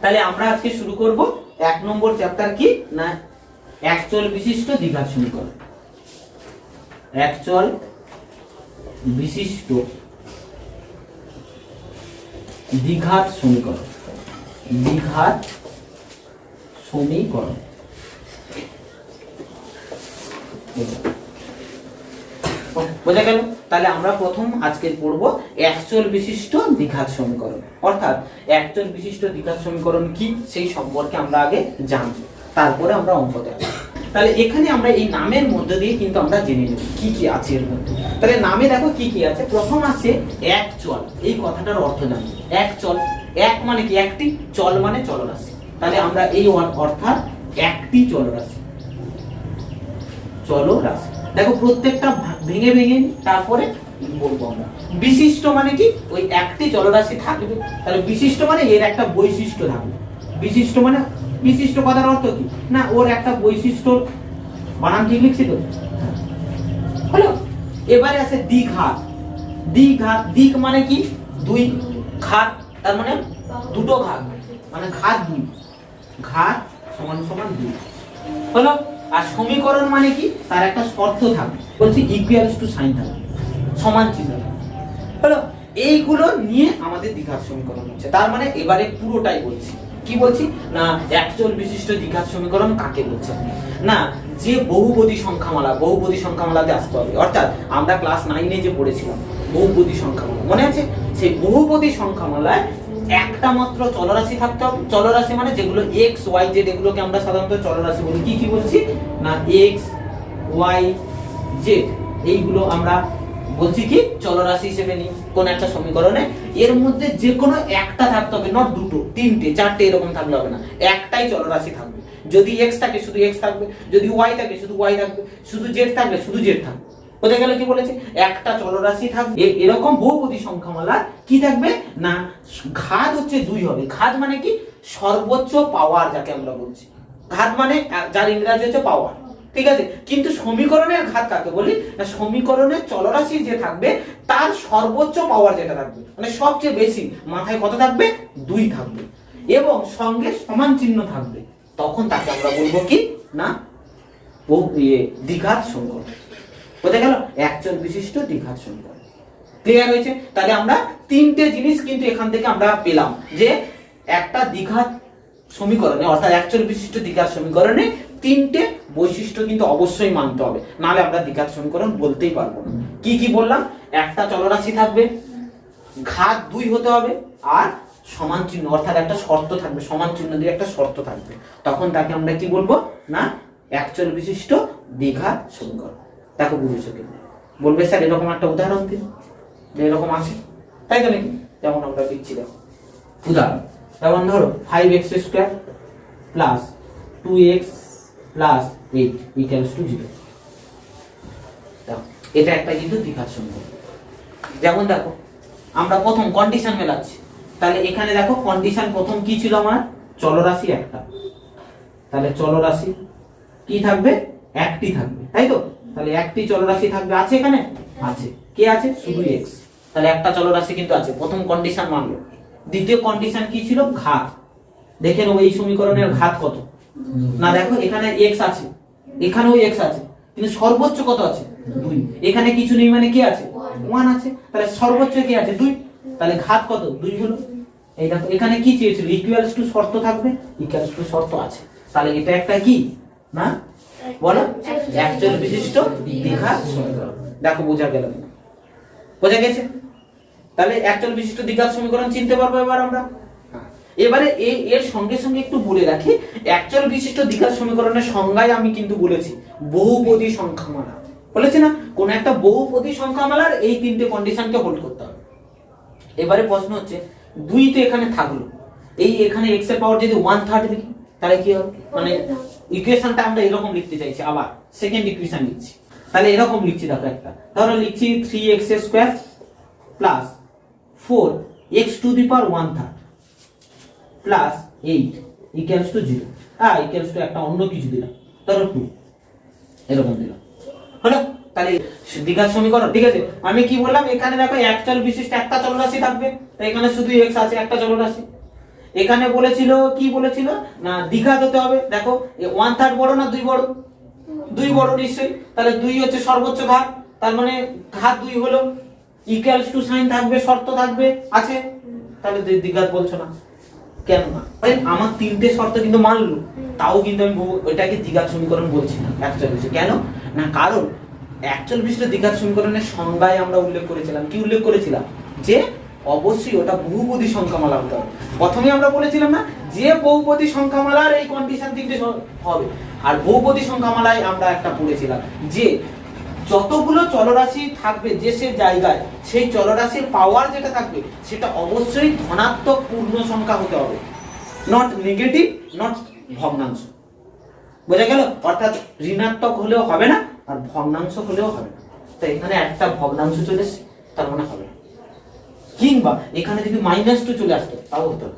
তাহলে আমরা আজকে শুরু করব 1 নম্বর চ্যাপ্টার কি না একচল বিশিষ্ট দ্বিঘাত সমীকরণ। একচল বিশিষ্ট দ্বিঘাত সমীকরণ। দ্বিঘাত সমীকরণ বোঝা গেল। তাহলে আমরা প্রথম আজকে পড়ব একচল বিশিষ্ট দ্বিঘাত সমীকরণ, অর্থাৎ একচল বিশিষ্ট দ্বিঘাত সমীকরণ কি সেই সম্পর্কে আমরা আগে জানব, তারপরে আমরা অঙ্কতে আসব। তাহলে এখানে আমরা এই নামের মধ্যে দিয়ে কিন্তু আমরা জেনে নেব কি কি আছে এর মধ্যে। তাহলে নামে দেখো কি কি আছে। প্রথম আছে একচল, এই কথাটার অর্থ জানি। একচল, এক মানে কি একটি, চল মানে চলরাশি। তাহলে আমরা এই অর্থাৎ একটি চলরাশি, চলরাশি। দেখো প্রত্যেকটা ভেঙে ভেঙে তারপরে বলবো আমরা। বিশিষ্ট মানে কি ওই একটি চলরাশি থাকবে, তাহলে বিশিষ্ট মানে এর একটা বৈশিষ্ট্য থাকবে। বিশিষ্ট মানে বিশিষ্ট কথার অর্থ কি না ওর একটা বৈশিষ্ট্য, বানান ঠিক লিখছি তো হলো। এবারে আছে দ্বিঘাত। দ্বিঘাত, দিক মানে কি দুই, ঘাত তার মানে দুটো ঘাত, মানে ঘাত দুই, ঘাত সমান সমান দুই হলো। আর সমীকরণ মানে কি তার একটা শর্ত থাকবে, বলছি ইকুয়ালস টু সাইন থাকবে, সমান চিহ্ন হলো। এইগুলো নিয়ে আমাদের দ্বিঘাত সমীকরণ হচ্ছে। তার মানে এবারে পুরোটাই বলছি কি বলছি না একচল বিশিষ্ট দ্বিঘাত সমীকরণ কাকে বলছে না যে বহুপদী সংখ্যামালা, বহুপদী সংখ্যামালাতে আসতে হবে। অর্থাৎ আমরা ক্লাস 9-এ যে পড়েছিলাম বহুপদী সংখ্যামালা মনে আছে, সেই বহুপদী সংখ্যামালায় একটা মাত্র চলরাশি থাকতে হবে। চলরাশি মানে যেগুলো x y z, এগুলোকে আমরা সাধারণত চলরাশি বলি। কি কি বলছি না x y z, এইগুলো আমরা বলছি কি চলরাশি হিসেবে নিই কোন একটা সমীকরণে। এর মধ্যে যে কোনো একটা থাকতে হবে, নট দুটো, তিনটে, চারটে এরকম থাকলে হবে না, একটাই চলরাশি থাকবে। যদি x থাকে শুধু x থাকবে, যদি y থাকে শুধু y থাকবে, শুধু z থাকলে শুধু z থাকবে। বোঝা গেল কি বলেছে, একটা চলরাশি থাকবে। এরকম বহুপদী সংখ্যামালা কি থাকবে না ঘাত হচ্ছে দুই হবে। ঘাত মানে কি সর্বোচ্চ পাওয়ার, যাকে আমরা বলছি ঘাত মানে যার ইংরেজি হচ্ছে পাওয়ার, ঠিক আছে। কিন্তু সমীকরণের ঘাত কাকে বলি না সমীকরণের চলরাশি যে থাকবে তার সর্বোচ্চ পাওয়ার যেটা থাকবে, মানে সবচেয়ে বেশি মাথায় কত থাকবে, দুই থাকবে এবং সঙ্গে সমান চিহ্ন থাকবে, তখন তাকে আমরা বলবো কি না দ্বিঘাত সমীকরণ। বোঝা গেল, একচল বিশিষ্ট দ্বিঘাত সমীকরণ। ক্লিয়ার হয়েছে? তাহলে আমরা তিনটে জিনিস কিন্তু এখান থেকে আমরা পেলাম যে একটা দ্বিঘাত সমীকরণে অর্থাৎ একচল বিশিষ্ট দ্বিঘাত সমীকরণে তিনটে বৈশিষ্ট্য কিন্তু অবশ্যই মানতে হবে, নাহলে আমরা দ্বিঘাত সমীকরণ বলতেই পারবো না। কি কি বললাম, একটা চলরাশি থাকবে, ঘাত দুই হতে হবে, আর সমান চিহ্ন অর্থাৎ একটা শর্ত থাকবে, সমান চিহ্ন দিয়ে একটা শর্ত থাকবে, তখন তাকে আমরা কি বলবো না একচল বিশিষ্ট দ্বিঘাত সমীকরণ। দেখো বুঝেছো কি বলবে স্যার এরকম একটা উদাহরণ দিন যে এরকম আছে, তাই তো নাকি? যেমন আমরা দিচ্ছি দেখো উদাহরণ, যেমন ধরো 5x² plus 2x plus 8 equals to 0। এটা একটা কিন্তু দ্বিঘাত সমীকরণ। যেমন দেখো আমরা প্রথম কন্ডিশন মেলাচ্ছি, তাহলে এখানে দেখো কন্ডিশন প্রথম কি ছিল আমার, চলরাশি একটা, তাহলে চলরাশি কি থাকবে, একটি থাকবে, তাই তো। তাহলে একটি চলরাশি থাকবে, আছে এখানে আছে, কে আছে শুধু x, তাহলে একটা চলরাশি কিন্তু আছে, প্রথম কন্ডিশন মানলো। দ্বিতীয় কন্ডিশন কি ছিল, ঘাত। দেখে নেবো এই সমীকরণের ঘাত কত না, দেখো এখানে x আছে, এখানেও x আছে, কিন্তু সর্বোচ্চ কত আছে 2, এখানে কিছু নেই মানে কি আছে 1 আছে, তাহলে সর্বোচ্চ কি আছে 2, তাহলে ঘাত কত 2 হলো। এই দেখো এখানে কি চেয়েছিল, ইকুয়ালস টু শর্ত থাকবে, ইকুয়ালস টু শর্ত আছে, তাহলে এটা একটা কি না বলো একচল বিশিষ্ট দ্বিঘাত সমীকরণ। দেখো বোঝা গেল, বোঝা গেছে? তাহলে একচল বিশিষ্ট দ্বিঘাত সমীকরণ চিনতে পারবো এবার আমরা। এবারে এর সঙ্গে সঙ্গে একটু বলে রাখি, একচল বিশিষ্ট দ্বিঘাত সমীকরণের সংজ্ঞায় আমি কিন্তু বলেছি বহুপদী সংখ্যামালা, বলেছি না কোন একটা বহুপদী সংখ্যামালার এই তিনটে কন্ডিশনকে হোল্ড করতে হবে। এবারে প্রশ্ন হচ্ছে 2 তো এখানে থাকলো, এই এখানে x এর পাওয়ার যদি 1/3 দেখি তাহলে কি হবে, মানে ইকুয়েশনটা আমরা এরকম লিখতে চাইছি, আবার সেকেন্ড ইকুয়েশন লিখছি, তাহলে এরকম লিখছি। দেখো একটা ধরো লিখছি 3x² plus 4x to the power 1/3 plus 8 equals to 0, equals to একটা অন্য কিছু দিলাম, ধরো 2, এরকম দিলাম হলো। তাহলে দ্বিঘাত সমীকরণ, ঠিক আছে। আমি কি বললাম, এখানে দেখো একচল বিশিষ্ট একটা চলরাশি থাকবে, তাই এখানে শুধু x আছে, একটা চলরাশি। এখানে বলেছিল কি বলেছিল না দ্বিঘাত হতে হবে। দেখো 1/3 বড় না 2 বড়? 2 বড় নিশ্চয়ই, তাহলে 2 হচ্ছে সর্বোচ্চ ঘাত, তার মানে ঘাত 2 হলো, ইকুয়ালস টু সাইন থাকবে, শর্ত থাকবে, আছে, তাহলে দ্বিঘাত বলছো না কেন? না আমার 3টে শর্ত কিন্তু মানলো, তাও কিন্তু আমি ওইটাকে দ্বিঘাত সমীকরণ বলছি না অ্যাকচুয়াল বিষয়। কেন না, কারণ অ্যাকচুয়াল বিষয়টা দ্বিঘাত সমীকরণের সংজ্ঞায় আমরা উল্লেখ করেছিলাম, কি উল্লেখ করেছিলাম, যে অবশ্যই ওটা বহুপদী সংখ্যামালা হতে হবে। প্রথমে আমরা বলেছিলাম না যে বহুপদী সংখ্যামালার এই কন্ডিশন 3টে হবে, আর বহুপদী সংখ্যামালায় আমরা একটা পড়েছিলাম যে যতগুলো চলরাশি থাকবে যে সে জায়গায়, সেই চলরাশির পাওয়ার যেটা থাকবে সেটা অবশ্যই ধনাত্মক পূর্ণ সংখ্যা হতে হবে, নট নেগেটিভ, নট ভগ্নাংশ। বোঝা গেল? অর্থাৎ ঋণাত্মক হলেও হবে না আর ভগ্নাংশ হলেও হবে না। তো এখানে একটা ভগ্নাংশ চলে এসেছে, তার মানে হবে না। কিংবা এখানে যদি -2 চলে আসতো তাও হতো না,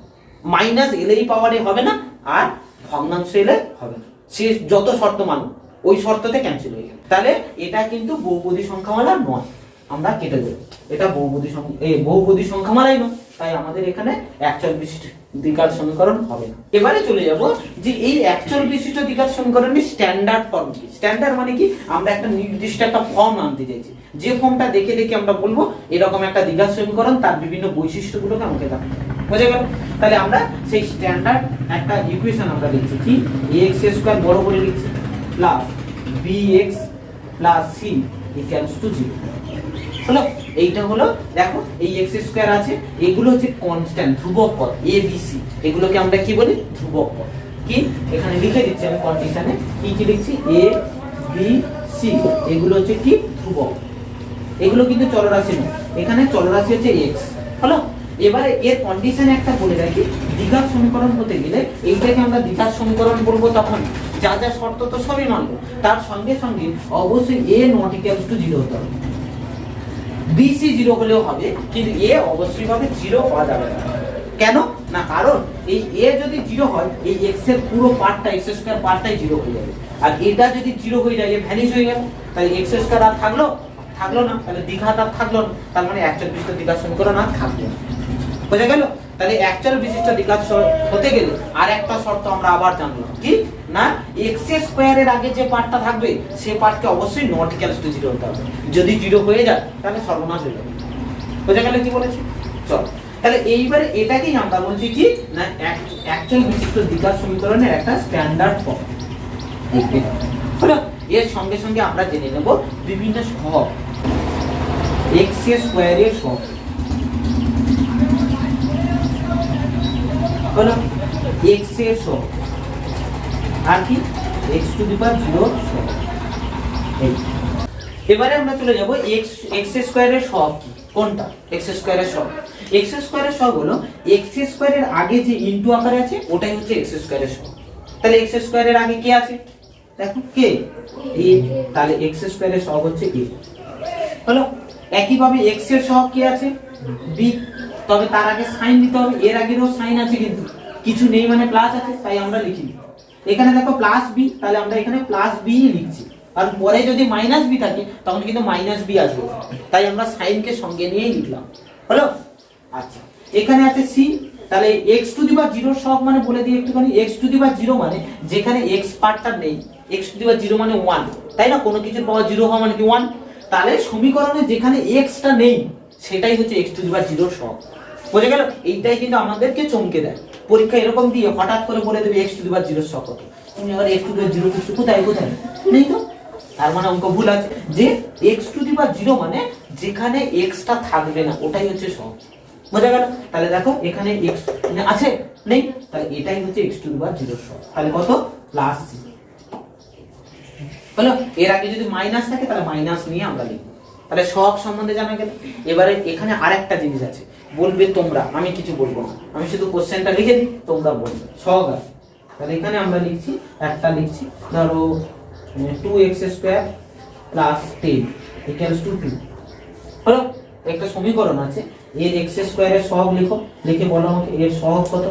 মাইনাস এলেই পাওয়ারে হবে না আর ভগ্নাংশ এলে হবে না। সে যত শর্ত মানো ওই শর্ততে ক্যান্সেল হয়ে গেল। তাহলে এটা কিন্তু বহুপদী সংখ্যামালা নয়, আমরা কেটে দেব। এটা বহুপদী সংখ্যামালাই নয়, তাই আমাদের এখানে অ্যাকচুয়াল বিশিষ্ট দ্বিঘাত সমীকরণ হবে না। এবারে চলে যাব যে এই অ্যাকচুয়াল বিশিষ্ট দ্বিঘাত সমীকরণের স্ট্যান্ডার্ড ফর্ম কি। স্ট্যান্ডার্ড মানে কি, আমরা একটা নির্দিষ্ট একটা ফর্ম আনতে চাইছি, যে ফর্মটা দেখে দেখে আমরা বলবো এরকম একটা দ্বিঘাত সমীকরণ, তার বিভিন্ন বৈশিষ্ট্যগুলোকে আমাকে দেখাতে হবে। বোঝা গেল? তাহলে আমরা সেই স্ট্যান্ডার্ড একটা ইকুয়েশন আমরা লিখছি, কি ax² বড় করে লিখছি plus bx plus c equals to 0। হলো, এইটা হলো, দেখো এই x² আছে, এগুলো হচ্ছে কনস্ট্যান্ট ধ্রুবক পদ a b c, এগুলোকে আমরা কি বলি, ধ্রুবক পদ। কি এখানে লিখে দিচ্ছি আমি কন্ডিশনে, কি কি লিখছি, a b c, এগুলো হচ্ছে কি ধ্রুবক, এগুলো কিন্তু চলরাশি নয়, এখানে চলরাশি হচ্ছে x। হলো, এবারে এর কন্ডিশনে একটা বলে রাখি, দ্বিঘাত সমীকরণ হতে গেলে এইটাকে আমরা দ্বিঘাত সমীকরণ বলবো তখন যা যা শর্ত তো সবই মানবো, তার সঙ্গে সঙ্গে অবশ্যই a নট ইকুয়ালস টু 0 হতে হবে। bc 0 হলেও হবে, কিন্তু a অবশ্যই ভাবে 0 হওয়া যাবে না। কেন না, কারণ এই a যদি 0 হয়, এই x এর পুরো পার্টটা, x² পার্টটাই 0 হয়ে যাবে, আর এটা যদি 0 হয়ে যায়, এ ভ্যানিশ হয়ে গেল, তাই x² আর থাকলো না, তাহলে দ্বিঘাত আর থাকলো না, তার মানে অ্যাকচুয়াল বিশিষ্ট দ্বিঘাত সমীকরণ আর থাকবে না। বোঝা গেল? তাহলে অ্যাকচুয়াল বিশিষ্ট দ্বিঘাত হতে গেলে আর একটা শর্ত আমরা আবার জানলাম, কি না x² এর আগে যে পার্টটা থাকবে সেই পার্টকে অবশ্যই নট ইকুয়ালস টু 0 হতে হবে। যদি 0 হয়ে যায় তাহলে সর্বনাশ হয়ে যাবে। বোঝা গেল কি বলেছি? চল, তাহলে এইবারে এটাকেই আমরা বলছি কি না অ্যাকচুয়াল বিশিষ্ট দ্বিঘাত সমীকরণের একটা স্ট্যান্ডার্ড ফর্ম। হলো, এর সঙ্গে সঙ্গে আমরা জেনে নেব বিভিন্ন সহগ, x² এর সহগ হলো x এর সহগ, আর কি x⁴ সহগ। এবারে আমরা চলে যাব x² এর সহগ কি, কোনটা x² এর সহগ। x² এর সহগ হলো x² এর আগে যে ইনটু আকারে আছে ওটাই হচ্ছে x² এর সহগ। তাহলে x² এর আগে কি আছে, দেখো কে a, তাহলে x² এর সহগ হচ্ছে a। হলো, একইভাবে x এর সহগ কি আছে, b, তবে তার আগে সাইন দিতে হবে, এর আগেরও সাইন আছে কিন্তু কিছু নেই মানে প্লাস আছে, তাই আমরা লিখি। এখানে দেখো প্লাস b, তাহলে আমরা এখানে প্লাস b লিখছি, আর পরে যদি মাইনাস b থাকে তখন কিন্তু মাইনাস b আসবে, তাই আমরা সাইনকে সঙ্গে নিয়েই লিখলাম। হলো, আচ্ছা এখানে আছে c, তাহলে x⁴ সহগ মানে বলে দিই একটুখানি, x⁴ মানে যেখানে x পার্টটা নেই, x⁴ মানে 1, তাই না, কোনো কিছুর পাওয়ার 0 হওয়া মানে কি 1, তাহলে সমীকরণে যেখানে x টা নেই সেটাই হচ্ছে x⁴ সহগ। বোঝা গেল? এইটাই কিন্তু আমাদেরকে চমকে দেয় পরীক্ষা, এরকম দিয়ে হঠাৎ করে বলে দেবে x⁴ সহগ কত, তুমি আবার x⁴ কিছু কোথায় নেই তো, তার মানে অঙ্ক ভুল আছে, যে x⁴ মানে যেখানে x টা থাকবে না ওটাই হচ্ছে সহগ। বোঝা গেল? তাহলে দেখো এখানে x আছে নেই, তাহলে এটাই হচ্ছে x⁴ সহগ। তাহলে কত, প্লাস c। হলো, এর আগে যদি মাইনাস থাকে তাহলে মাইনাস নিয়ে আমরা লিখব। তাহলে সহগ সম্বন্ধে জানা গেল। এবারে এখানে আরেকটা জিনিস আছে, বলবে তোমরা, আমি কিছু বলবো না, আমি শুধু কোশ্চেনটা লিখে দিই, তোমরা বলবে সহগ আছে। তাহলে এখানে আমরা লিখছি, একটা লিখছি ধরো 2x² প্লাস 10 ইকুয়ালস টু 2। হলো, একটা সমীকরণ আছে, এর x² এর সহগ লিখো, লিখে বলো আমাকে এর সহগ কত।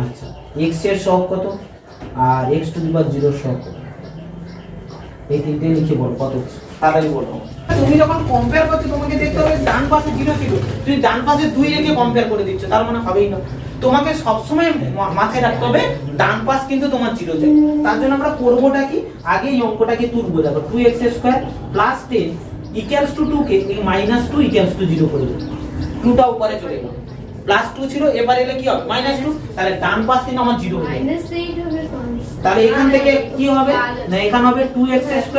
আচ্ছা, x এর সহগ কত আর x⁴ সহগ কত, এই তিনটে লিখে বলো কত, তাড়াতাড়ি বলো। তুমি যখন কম্পেয়ার করছো তোমাকে দেখতে হবে ডান পাশে 0 ছিল, তুমি ডান পাশে 2 রেখে কম্পেয়ার করে দিচ্ছ, তার মানে হবেই না। তোমাকে সবসময় মাথায় রাখতে হবে ডান পাশ কিন্তু তোমার জিরো যায়। তার জন্য আমরা করবোটা কি, আগে এই অঙ্কটাকে তুলবো। দেখো 2x² plus 10 equals to 2 K minus 2 equals to 0 করে দেবো। 2টা উপরে চলে গেল, প্লাস 2 ছিল, এবার এলে কি হবে মাইনাস 2, তাহলে ডান পাশ কিন্তু আমার 0 হয়ে যাবে। তাহলে এখান থেকে কি হবে না, এখানে হবে 2x²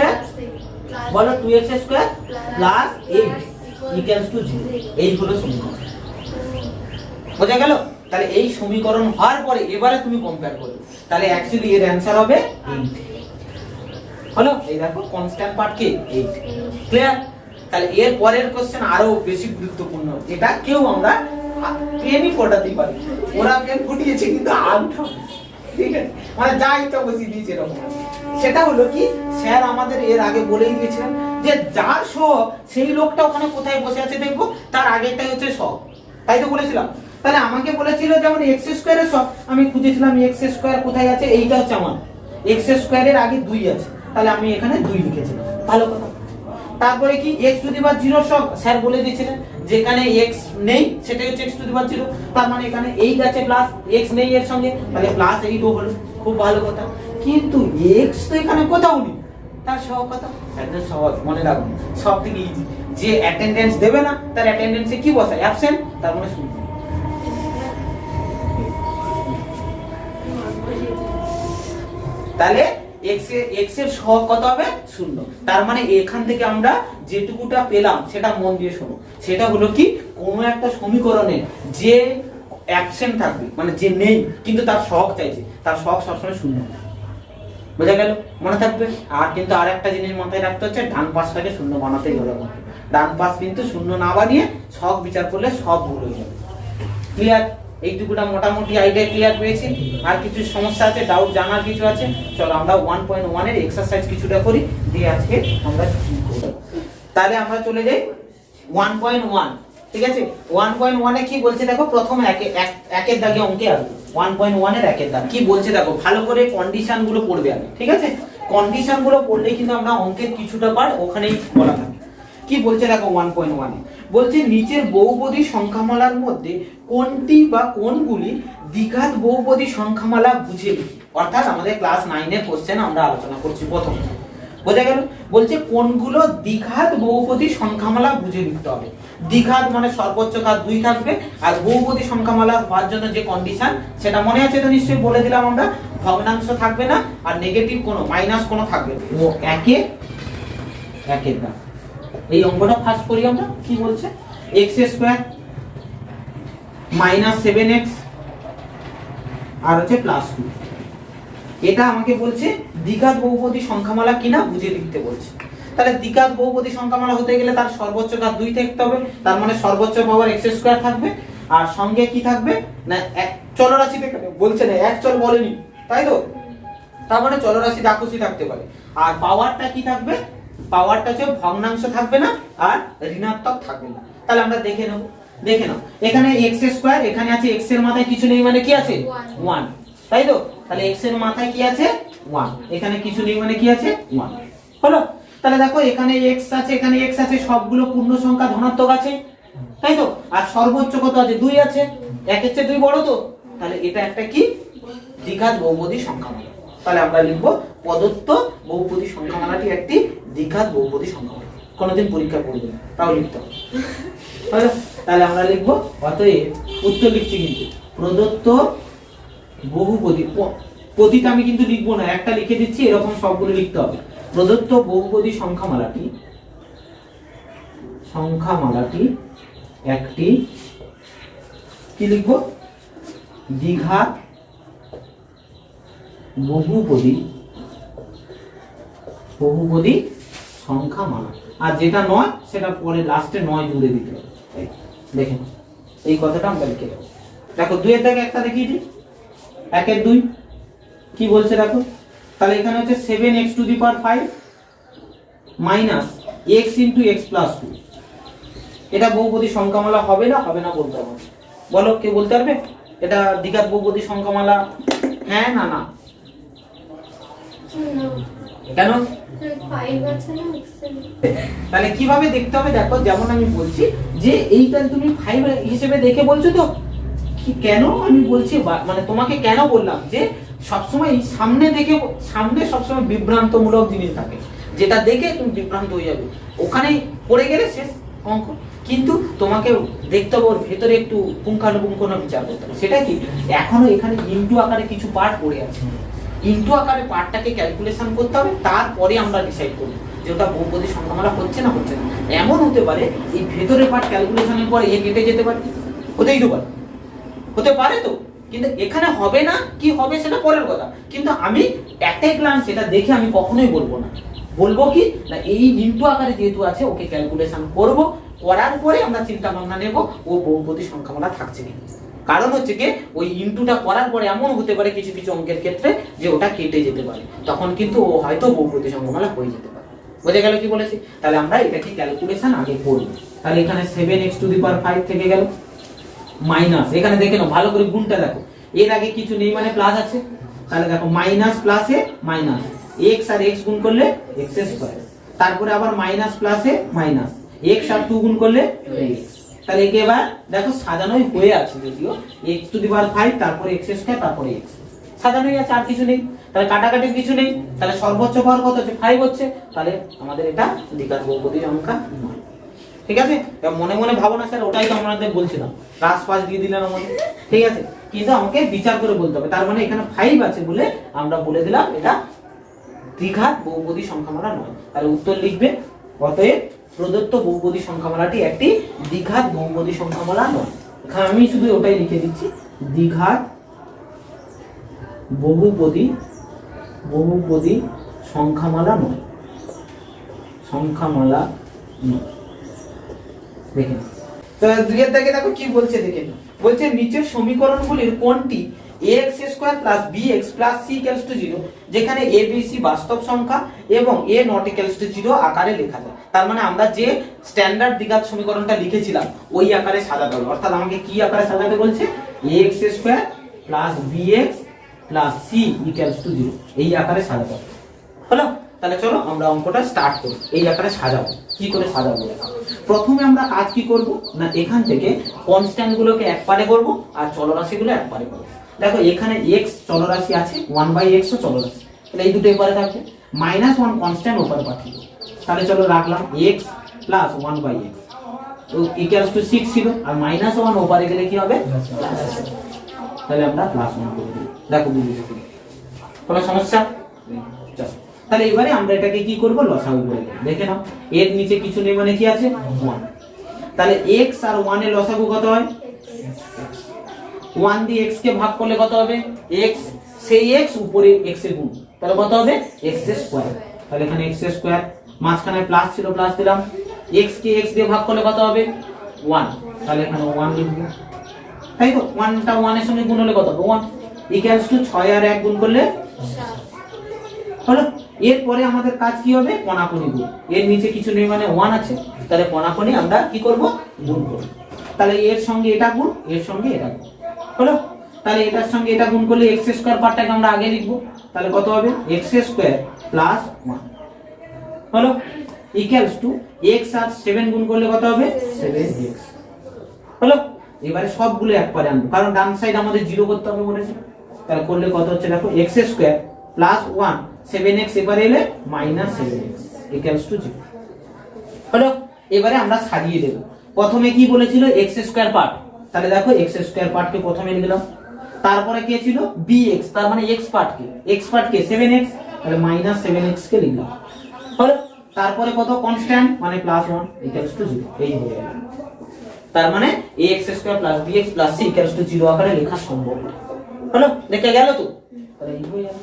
বলো 2x² প্লাস 8 ইকুয়ালস টু 0। এই হলো সমীকরণ, বোঝা গেল? তাহলে এই সমীকরণ হওয়ার পরে এবারে তুমি কম্পেয়ার করবে, তাহলে অ্যাকচুয়ালি এর অ্যানসার হবে 8 হলো। এই দেখো কনস্ট্যান্ট পার্ট কি 8, ক্লিয়ার? তাহলে এর পরের কোশ্চেন আরো বেশি গুরুত্বপূর্ণ, এটা কেউ আমরা পেনই ফোটাতে পারি, ওরা পেন ফুটিয়েছে কিন্তু আনটা, ঠিক আছে, মানে যা ইচ্ছা বসিয়ে দিয়েছে এরকম। সেটা হলো কি, স্যার আমাদের এর আগে বলেই দিয়েছিলেন যে যার সহগ সেই লোকটা ওখানে কোথায় বসে আছে দেখবো, তার আগেরটাই হচ্ছে সহগ, তাই তো বলেছিলাম। তাহলে আমাকে বলেছিল যেমন x² এর সহগ, আমি খুঁজেছিলাম x² কোথায় আছে, এইটা হচ্ছে আমার x² এর আগে 2 আছে, তাহলে আমি এখানে 2 লিখেছিলাম, ভালো কথা। তারপরে কি x⁻0 সহগ, স্যার বলে দিয়েছিলেন যেখানে x নেই সেটা হচ্ছে x⁻0, তার মানে এখানে 8 আছে প্লাস x নেই এর সঙ্গে, তাহলে প্লাস 8 হলো, খুব ভালো কথা। কিন্তু x তো এখানে কোথাও নেই, তার সহগ কত? একদম সহজ, মনে রাখুন, সব থেকে ইজি। যে অ্যাটেনডেন্স দেবে না তার অ্যাটেনডেন্সে কি বসায়? অ্যাবসেন্ট, তার মানে 0। তাহলে x এর সহগ কত হবে? 0। তার মানে এখান থেকে আমরা যেটুকুটা পেলাম সেটা মন দিয়ে শোনো, সেটা হলো কি, কোনো একটা সমীকরণে যে অ্যাবসেন্ট থাকবে মানে যে নেই কিন্তু তার সহগ চাইছে, তার সহগ সবসময় 0, বোঝা গেল? মনে থাকবে। আর কিন্তু আর একটা জিনিস মাথায় রাখতে হচ্ছে, ডান পাশটাকে 0 বানাতেই হবে। ডান পাশ কিন্তু 0 না বানিয়ে সহগ বিচার করলে সব ভুল হয়ে যাবে, ক্লিয়ার? এইটুকুটা মোটামুটি আইডিয়া ক্লিয়ার পেয়েছি। আর কিছু সমস্যা আছে, ডাউট জানার কিছু আছে? চলো আমরা 1.1 এর এক্সারসাইজ কিছুটা করি, দিয়ে আজকে আমরা তাহলে আমরা চলে যাই 1.1, ঠিক আছে? 1.1 এ কি বলছে দেখো, প্রথম একের দাগে অঙ্কে আসবে। 1.1 এর একের দাগ কি বলছে দেখো, ভালো করে কন্ডিশন গুলো পড়বে আগে, ঠিক আছে? কন্ডিশন গুলো পড়লেই কিন্তু আমরা অঙ্কের কিছুটা পার্ট ওখানেই বলা থাকে। কি বলছে দেখো 1.1 এ বলছে, নিচের বহুপদী সংখ্যামালার মধ্যে কোনটি বা কোনগুলি দ্বিঘাত বহুপদী সংখ্যামালা বুঝে লিখি। অর্থাৎ আমাদের ক্লাস 9 এর কোশ্চেন আমরা আলোচনা করছি প্রথম, বোঝা গেল? বলছে কোনগুলো দ্বিঘাত বহুপদী সংখ্যামালা বুঝে লিখতে হবে। দ্বিঘাত মানে সর্বোচ্চ ঘাত 2 থাকবে, আর বহুপদী সংখ্যামালা হওয়ার জন্য যে কন্ডিশন সেটা মনে আছে তো নিশ্চয়ই, বলে দিলাম আমরা, ভগ্নাংশ থাকবে না আর নেগেটিভ কোনো মাইনাস কোনো থাকবে না। ও একের দাগ। এই অঙ্কটা ফার্স্ট করি আমরা, কি বলছে, x² মাইনাস 7x আর হচ্ছে প্লাস 2, এটা আমাকে বলছে দ্বিঘাত বহুপদী সংখ্যামালা কিনা বুঝে লিখতে বলছে। তাহলে দ্বিঘাত বহুপদী সংখ্যামালা হতে গেলে তার সর্বোচ্চ ঘাত 2 থাকতে হবে, তার মানে সর্বোচ্চ পাওয়ার x² থাকবে, আর সঙ্গে কি থাকবে না এক চলরাশি বলছে না, এক চল বলেনি, তাই তো? তার মানে চলরাশি যা খুশি থাকতে পারে। আর পাওয়ারটা কি থাকবে? পাওয়ারটা হচ্ছে ভগ্নাংশ থাকবে না আর ঋণাত্মক থাকবে না। তাহলে আমরা দেখে নাও, এখানে x², এখানে আছে x এর মাথায় কিছু নেই মানে কি আছে 1, তাই তো? তাহলে x এর মাথায় কি আছে 1, এখানে কিছু নেই মানে কি আছে 1 হলো। তাহলে দেখো এখানে x আছে, এখানে x আছে, সবগুলো পূর্ণ সংখ্যা ধনাত্মক আছে, তাই তো? আর সর্বোচ্চ কত আছে 2 আছে, 1 এর চেয়ে 2 বড় তো, তাহলে এটা একটা কি দ্বিঘাত বহুপদী সংখ্যামালা। তাহলে আমরা লিখব প্রদত্ত বহুপদী সংখ্যামালাটি একটি দ্বিঘাত বহুপদী সংখ্যামালা। কোনদিন পরীক্ষা করবে না, তাও লিখতে হবে। তাহলে আমরা লিখব, অতএব উত্তর লিখছি কিন্তু প্রদত্ত বহুপদী, প্রতিটা আমি কিন্তু লিখবো না, একটা লিখে দিচ্ছি, এরকম সবগুলো লিখতে হবে। প্রদত্ত বহুপদী সংখ্যামালাটি একটি কি লিখবো, দ্বিঘাত বহুপদী সংখ্যামালা। আর যেটা নয় সেটা পরে লাস্টে 9 জুড়ে দিতে হবে। দেখেন এই কথাটা আমরা লিখে দেবো। দেখো 2 এর দাগে একটা দেখিয়ে দিই, 1 এর 2 কি বলছে দেখো। তাহলে এখানে হচ্ছে 7x⁵ মাইনাস x × x + 2, এটা বহুপদী সংখ্যামালা হবে না বলতে হবে, বলো কে বলতে পারবে? এটা দ্বিঘাত বহুপদী সংখ্যামালা হ্যাঁ না না? কেন? তাহলে কিভাবে দেখতে হবে দেখো, যেমন আমি বলছি যে এইটা তুমি 5 হিসেবে দেখে বলছো তো, কি কেন আমি বলছি মানে তোমাকে কেন বললাম যে সবসময় সামনে দেখে, সামনে সবসময় বিভ্রান্তমূলক জিনিস থাকে, যেটা দেখে তুমি বিভ্রান্ত হয়ে যাবে, ওখানেই পড়ে গেলে শেষ অঙ্ক। কিন্তু তোমাকে দেখতে হবে ওর ভেতরে একটু পুঙ্খানুপুঙ্খ বিচার করতে হবে। সেটা কি, এখনো এখানে ইনটু আকারে কিছু পার্ট পড়ে আছে, ইনটু আকারে পার্টটাকে ক্যালকুলেশন করতে হবে, তারপরে আমরা ডিসাইড করবো যে ওটা বহুপদী সংখ্যামালা হচ্ছে না হচ্ছে না। এমন হতে পারে এই ভেতরের পার্ট ক্যালকুলেশনের পরে এ কেটে যেতে পারে, হতেই তো পারে, হতে পারে তো। কিন্তু এখানে হবে না, কি হবে সেটা পরের কথা। কিন্তু আমি একটা গ্লান্স সেটা দেখে আমি কখনোই বলবো না, বলবো কি না এই ইনটু আকারে যেহেতু আছে ওকে ক্যালকুলেশন করব, করার পরে আমরা চিন্তা ভাবনা নেব ও বহুপদী সংখ্যামালা থাকছে কিনা। কারণ হচ্ছে কি ওই ইনটুটা করার পরে এমন হতে পারে কিছু কিছু অঙ্কের ক্ষেত্রে যে ওটা কেটে যেতে পারে, তখন কিন্তু ও হয়তো বহুপদী সংখ্যামালা হয়ে যেতে পারে। বোঝা গেল কি বলেছি? তাহলে আমরা এটাকে ক্যালকুলেশন আগে করব। তাহলে এখানে 7x⁵ থেকে গেল মাইনাস, এখানে দেখে নাও ভালো করে গুণটা দেখো, এর আগে কিছু নেই মানে প্লাস আছে, তাহলে দেখো মাইনাস প্লাসে মাইনাস, x আর x গুণ করলে x², তারপরে আবার মাইনাস প্লাসে মাইনাস, x আর 2 গুণ করলে x। তাহলে একে এবার দেখো সাজানোই হয়ে আছে, যদিও x⁵ তারপরে x², তারপরে x সাজানোই আছে, আর কিছু নেই। তাহলে কাটাকাটির কিছু নেই, তাহলে সর্বোচ্চ পাওয়ার কত হচ্ছে 5 হচ্ছে, তাহলে আমাদের এটা দ্বিঘাত বহুপদী সংখ্যা নয়। ঠিক আছে, মনে মনে ভাবো না স্যার ওটাই তো আমাদের বলছিলাম, ক্লাস পাস দিয়ে দিলেন আমাদের, ঠিক আছে, কিন্তু আমাকে বিচার করে বলতে হবে। তার মানে এখানে 5 আছে বলে আমরা বলে দিলাম এটা দ্বিঘাত বহুপদী সংখ্যামালা নয়। তাহলে উত্তর লিখবে অতএব প্রদত্ত বহুপদী সংখ্যামালাটি একটি দ্বিঘাত বহুপদী সংখ্যামালা নয়। এখানে আমি শুধু ওটাই লিখে দিচ্ছি, দ্বিঘাত বহুপদী সংখ্যামালা নয়, সংখ্যামালা নয়। দেখেন তো দুইয়ের দাগে দেখো কি বলছে, দেখেন বলছে নিচের সমীকরণগুলির কোনটি ax² + bx + c = 0 যেখানে a b c বাস্তব সংখ্যা এবং a ≠ 0 আকারে লেখা যায়। তার মানে আমরা যে স্ট্যান্ডার্ড দ্বিঘাত সমীকরণটা লিখেছিলাম ওই আকারে সাজাতে হবে, অর্থাৎ আমাকে কি আকারে সাজাতে বলছে, ax² + bx + c = 0 এই আকারে সাজাতে হবে। হলো, তাহলে চলো আমরা অঙ্কটা স্টার্ট করি, এই আকারে সাজাবো। কি করে সাজাবো? প্রথমে আমরা কাজ কি করব না, এখান থেকে কনস্ট্যান্ট গুলোকে এক পারে করব আর চলরাশিগুলো এক পারে করব। দেখো এখানে x চলরাশি আছে, 1/x ও চলরাশি, তাহলে এই দুটো এপারে থাকবে, -1 কনস্ট্যান্ট ওপারে পাঠিয়ে দেব। তাহলে চলো রাখলাম x + 1/x তো = 6 ছিল, আর -1 ওপারে গেলে কি হবে, তাহলে আমরা +1 করে দিই। দেখো বুঝতে পেরেছি, কোনো সমস্যা? চলো তাহলে এবারে আমরা এটাকে কি করব, লসাগু করে দেব। দেখে নাও এর নিচে কিছু নেই মানে কি আছে 1, তাহলে x আর 1 এর লসাগু কত হয়, 1 দিয়ে x কে ভাগ করলে কত হবে x, সেই x উপরে x এর গুণ, তাহলে কত হবে x²। তাহলে এখানে x², মাঝখানে প্লাস ছিল প্লাস দিলাম, x কে x দিয়ে ভাগ করলে কত হবে 1, তাহলে এখানে 1 লিখব, তাই তো 1টা 1 এর সঙ্গে গুণ হলে কত হবে 1 = 6 আর 1 গুণ করলে 7 হলো। এরপরে আমাদের কাজ কি হবে, কোণাকুণি গুণ, এর নিচে কিছু নেই মানে 1 আছে, তাহলে কোণাকুণি আমরা কি করব, গুণ করব। তাহলে এর সঙ্গে এটা গুণ, এর সঙ্গে এটা গুণ হলো। তাহলে এটার সঙ্গে এটা গুণ করলে x² পার্টটাকে আমরা আগে লিখব, তাহলে কত হবে x² + 1 হলো, = x আর 7 গুণ করলে কত হবে 7x হলো। এবারে সবগুলো একবারে আনবো, কারণ ডান সাইড আমাদের 0 করতে হবে বলেছে। তাহলে করলে কত হচ্ছে দেখো, x² + 1 7x এবারে এলে -7x = 0 হলো। এবারে আমরা সাজিয়ে দেব। প্রথমে কি বলেছিল x² পার্ট, তাহলে দেখো x² পার্টকে প্রথমে লিখলাম, তারপরে কে ছিল bx, তার মানে x পার্টকে 7x, তাহলে -7x কে লিখলাম হলো। তারপরে কত কনস্ট্যান্ট মানে +1 = 0, এই হয়ে গেল। তার মানে ax² + bx + c = 0 আকারে লেখা সম্ভব হলো। দেখে গেল তো, তাহলে এই হয়ে গেল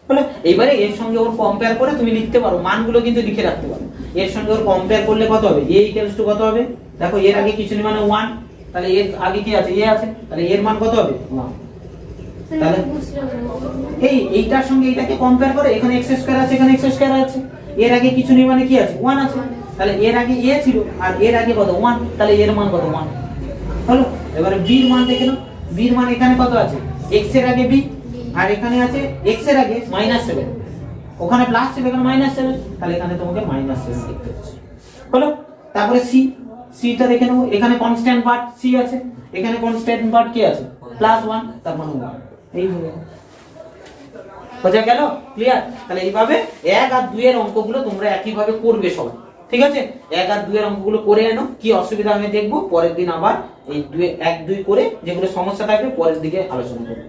হলো। এবারে এর সঙ্গে ওর কম্পেয়ার করে তুমি লিখতে পারো, মানগুলো কিন্তু লিখে রাখতে পারো। এর সঙ্গে ওর কম্পেয়ার করলে কত হবে, a = কত হবে, দেখো এর আগে কিছু নেই মানে 1, তাহলে এর আগে কি আছে a আছে, তাহলে এর মান কত হবে 1। তাহলে এইটার সঙ্গে এইটাকে কম্পেয়ার করে, এখানে x² আছে এখানে x² আছে, এর আগে কিছু নেই মানে কি আছে 1 আছে, তাহলে এর আগে a ছিল আর এর আগে কত 1, তাহলে এর মান কত 1 হলো। এবারে b এর মান দেখে নাও, b এর মান এখানে কত আছে, x এর আগে b আর এখানে আছে x এর আগে -7, ওখানে প্লাস ছিল এখানে -7, তাহলে এখানে তোমাকে -7 লিখতে হচ্ছে হলো। তারপরে c সিটা দেখে নেবো, এখানে কনস্ট্যান্ট পার্ট সি আছে, এখানে কনস্ট্যান্ট পার্ট কি আছে +1, তার মানে 1, এই হয়ে গেল। বোঝা গেল? ক্লিয়ার? তাহলে এইভাবে 1 আর 2 এর অঙ্কগুলো তোমরা একই ভাবে করবে সবাই, ঠিক আছে? 1 আর 2 এর অঙ্কগুলো করে এনো, কি অসুবিধা আমি দেখবো, পরের দিন আবার এই 1 2 করে যেগুলো সমস্যা থাকবে পরের দিকে আলোচনা করবো।